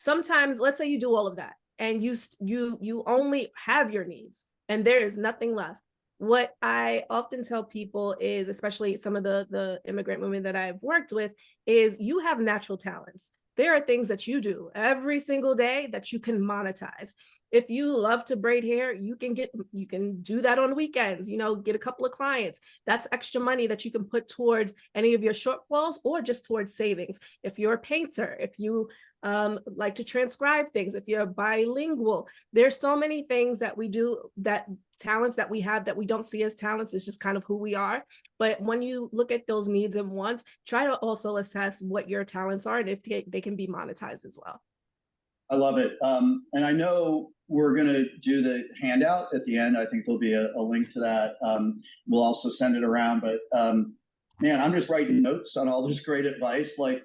Sometimes, let's say you do all of that and you only have your needs and there is nothing left. What I often tell people is, especially some of the immigrant women that I've worked with, is you have natural talents. There are things that you do every single day that you can monetize. If you love to braid hair, you can do that on weekends, get a couple of clients. That's extra money that you can put towards any of your shortfalls or just towards savings. If you're a painter, if you like to transcribe things, if you're bilingual, there's so many things that we do, that talents that we have that we don't see as talents. It's just kind of who we are. But when you look at those needs and wants, try to also assess what your talents are and if they can be monetized as well. I love it. And I know we're going to do the handout at the end. I think there'll be a link to that. We'll also send it around. But man, I'm just writing notes on all this great advice, like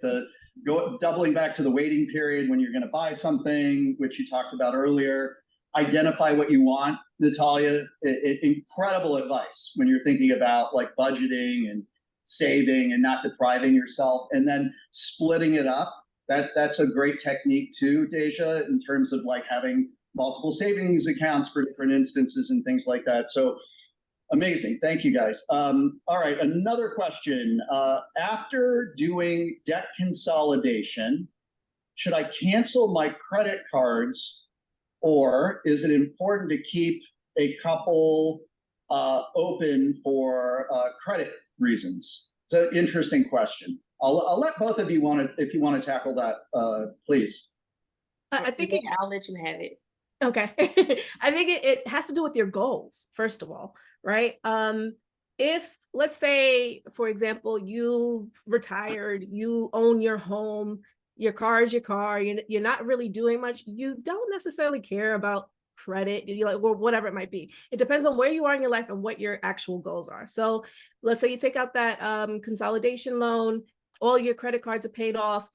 doubling back to the waiting period when you're going to buy something, which you talked about earlier. Identify what you want, Natalia. Incredible advice when you're thinking about like budgeting and saving and not depriving yourself, and then splitting it up. That's a great technique too, Deja, in terms of like having multiple savings accounts for different instances and things like that. So amazing. Thank you, guys. All right, another question. After doing debt consolidation, should I cancel my credit cards, or is it important to keep a couple open for credit reasons? It's an interesting question. I'll let both of you if you want to tackle that, please. I think I'll let you have it. Okay. I think it has to do with your goals, first of all, right? If, let's say, for example, you retired, you own your home, your car is your car, you're not really doing much, you don't necessarily care about credit, or whatever it might be. It depends on where you are in your life and what your actual goals are. So let's say you take out that consolidation loan, all your credit cards are paid off.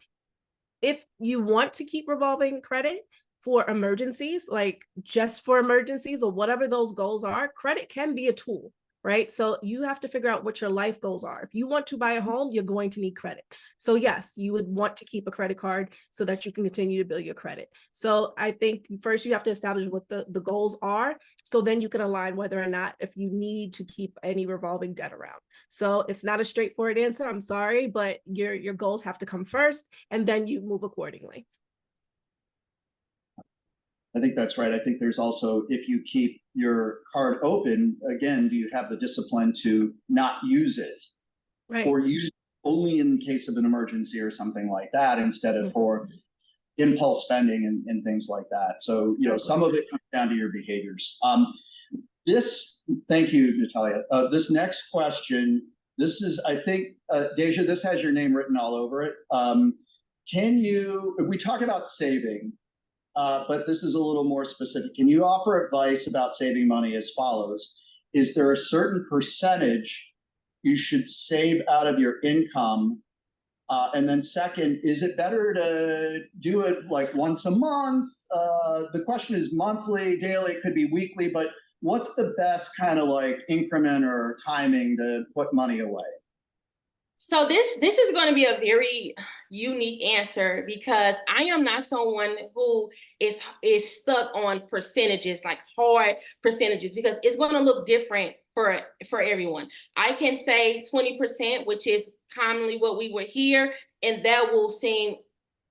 If you want to keep revolving credit for emergencies, like just for emergencies or whatever those goals are, credit can be a tool, right? So you have to figure out what your life goals are. If you want to buy a home, you're going to need credit. So yes, you would want to keep a credit card so that you can continue to build your credit. So I think first you have to establish what the goals are. So then you can align whether or not if you need to keep any revolving debt around. So it's not a straightforward answer, I'm sorry, but your goals have to come first and then you move accordingly. I think that's right. I think there's also, if you keep your card open, again, do you have the discipline to not use it? Right. Or use it only in case of an emergency or something like that, instead of for impulse spending and things like that. So, some of it comes down to your behaviors. Thank you, Natalia. This next question, this is, I think, Deja, this has your name written all over it. We talk about saving, but this is a little more specific. Can you offer advice about saving money as follows? Is there a certain percentage you should save out of your income? And then second, is it better to do it like once a month? The question is monthly, daily, it could be weekly, but what's the best kind of like increment or timing to put money away? So this is going to be a very unique answer because I am not someone who is stuck on percentages, like hard percentages, because it's going to look different for everyone. I can say 20%, which is commonly what we would hear, and that will seem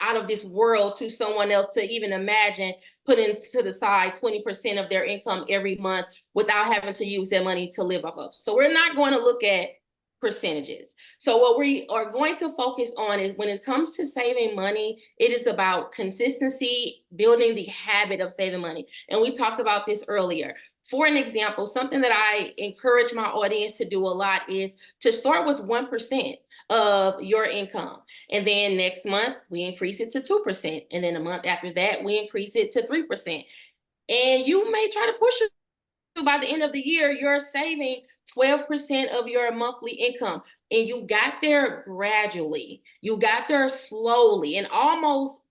out of this world to someone else to even imagine putting to the side 20% of their income every month without having to use their money to live off of. So we're not going to look at percentages. So what we are going to focus on is when it comes to saving money, it is about consistency, building the habit of saving money. And we talked about this earlier. For an example, something that I encourage my audience to do a lot is to start with 1% of your income. And then next month, we increase it to 2%. And then a month after that, we increase it to 3%. And you may try to push it. By the end of the year, you're saving 12% of your monthly income. And you got there gradually. You got there slowly and almost,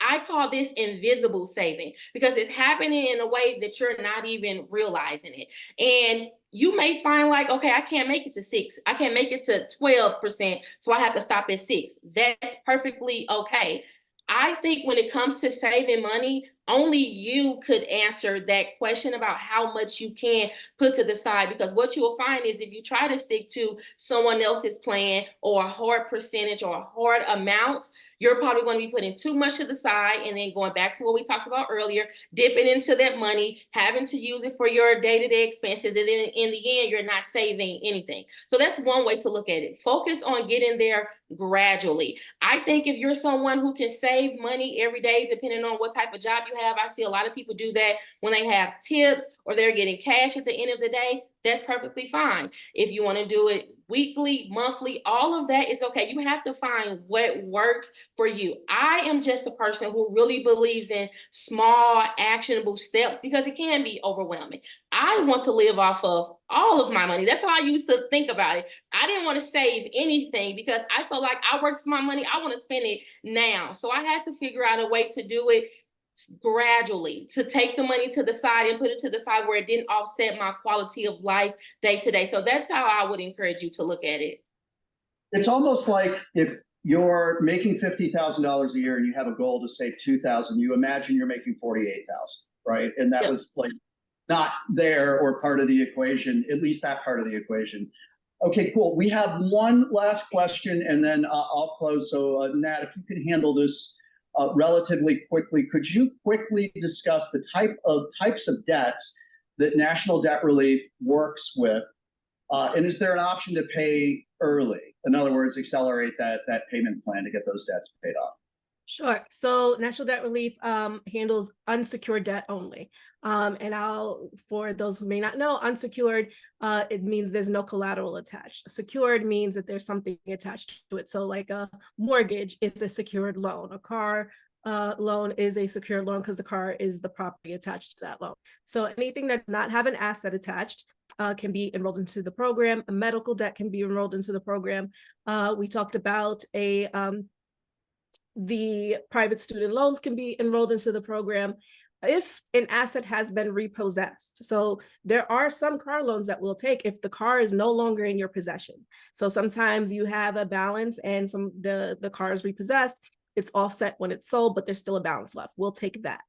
I call this invisible saving because it's happening in a way that you're not even realizing it. And you may find like, okay, I can't make it to 6. I can't make it to 12%. So I have to stop at 6. That's perfectly okay. I think when it comes to saving money, only you could answer that question about how much you can put to the side, because what you will find is if you try to stick to someone else's plan or a hard percentage or a hard amount, you're probably going to be putting too much to the side and then going back to what we talked about earlier, dipping into that money, having to use it for your day-to-day expenses. And then in the end, you're not saving anything. So that's one way to look at it. Focus on getting there gradually. I think if you're someone who can save money every day, depending on what type of job you have, I see a lot of people do that when they have tips or they're getting cash at the end of the day. That's perfectly fine. If you want to do it weekly, monthly, all of that is okay. You have to find what works for you. I am just a person who really believes in small, actionable steps because it can be overwhelming. I want to live off of all of my money. That's how I used to think about it. I didn't want to save anything because I felt like I worked for my money. I want to spend it now. So I had to figure out a way to do it gradually, to take the money to the side and put it to the side where it didn't offset my quality of life day to day. So that's how I would encourage you to look at it. It's almost like if you're making $50,000 a year and you have a goal to save 2,000, you imagine you're making 48,000, right? And that was like not there or part of the equation, at least that part of the equation. Okay, cool. We have one last question and then I'll close. So Nat, if you could handle this relatively quickly, could you quickly discuss the types of debts that National Debt Relief works with? And is there an option to pay early? In other words, accelerate that payment plan to get those debts paid off? Sure. So National Debt Relief handles unsecured debt only. And for those who may not know, unsecured, it means there's no collateral attached. Secured means that there's something attached to it. So like a mortgage is a secured loan. A car loan is a secured loan because the car is the property attached to that loan. So anything that does not have an asset attached can be enrolled into the program. A medical debt can be enrolled into the program. We talked about the private student loans can be enrolled into the program if an asset has been repossessed. So there are some car loans that we'll take if the car is no longer in your possession. So sometimes you have a balance and the car is repossessed. It's offset when it's sold, but there's still a balance left. We'll take that.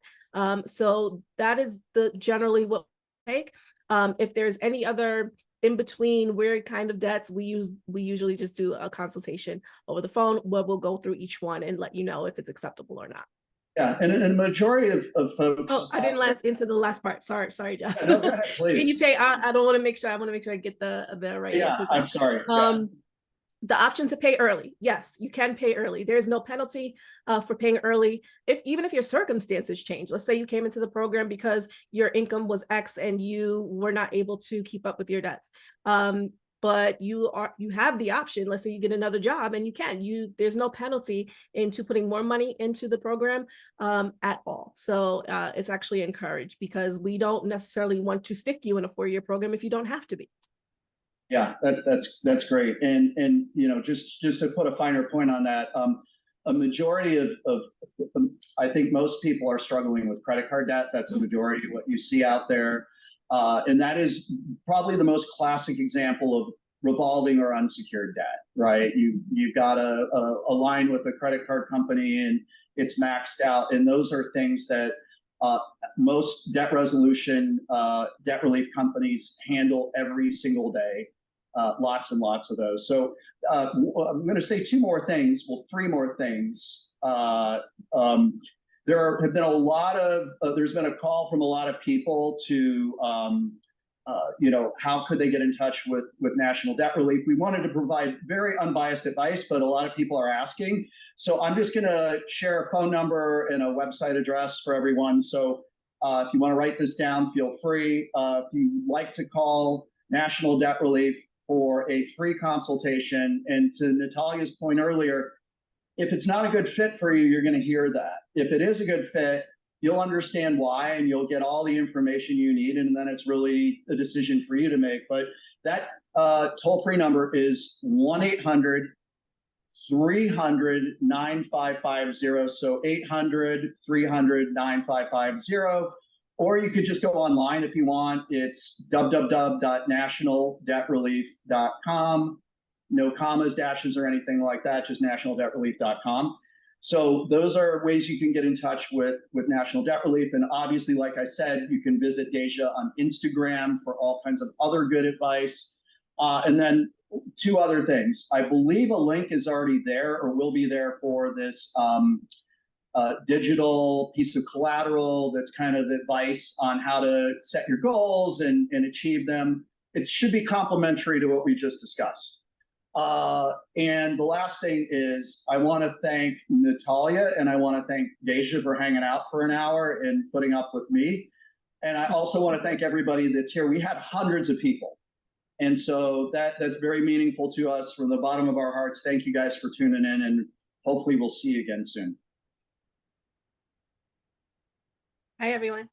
So that is generally what we take. If there's any other in between weird kind of debts, we usually just do a consultation over the phone where we'll go through each one and let you know if it's acceptable or not. Yeah, and a majority of folks. Oh, I didn't let into the last part. Sorry, Jeff. No, go ahead, please. Can you pay? I don't want to make sure. I want to make sure I get the right answers. I'm sorry. The option to pay early. Yes, you can pay early. There's no penalty for paying early. Even if your circumstances change, let's say you came into the program because your income was X and you were not able to keep up with your debts. But you have the option. Let's say you get another job and there's no penalty into putting more money into the program at all. So it's actually encouraged because we don't necessarily want to stick you in a 4-year program if you don't have to be. Yeah, that's great. And just to put a finer point on that, a majority of I think most people are struggling with credit card debt. That's a majority of what you see out there. And that is probably the most classic example of revolving or unsecured debt, right? You've got a line with a credit card company and it's maxed out, and those are things that most debt resolution, debt relief companies handle every single day. Lots and lots of those. So I'm going to say three more things. There have been a lot of, there's been a call from a lot of people to, how could they get in touch with National Debt Relief? We wanted to provide very unbiased advice, but a lot of people are asking. So I'm just going to share a phone number and a website address for everyone. So if you want to write this down, feel free. If you'd like to call National Debt Relief for a free consultation, and to Natalia's point earlier, if it's not a good fit for you, you're going to hear that. If it is a good fit, you'll understand why, and you'll get all the information you need, and then it's really a decision for you to make. But that toll-free number is 1-800-300-9550, so 800-300-9550. Or you could just go online if you want. It's www.nationaldebtrelief.com. No commas, dashes, or anything like that, just nationaldebtrelief.com. So those are ways you can get in touch with National Debt Relief. And obviously, like I said, you can visit Dasha on Instagram for all kinds of other good advice. And then two other things. I believe a link is already there or will be there for this digital piece of collateral that's kind of advice on how to set your goals and achieve them. It should be complementary to what we just discussed. And the last thing is, I want to thank Natalia and I want to thank Dasha for hanging out for an hour and putting up with me. And I also want to thank everybody that's here. We had hundreds of people. And so that's very meaningful to us from the bottom of our hearts. Thank you guys for tuning in, and hopefully we'll see you again soon. Hi, everyone.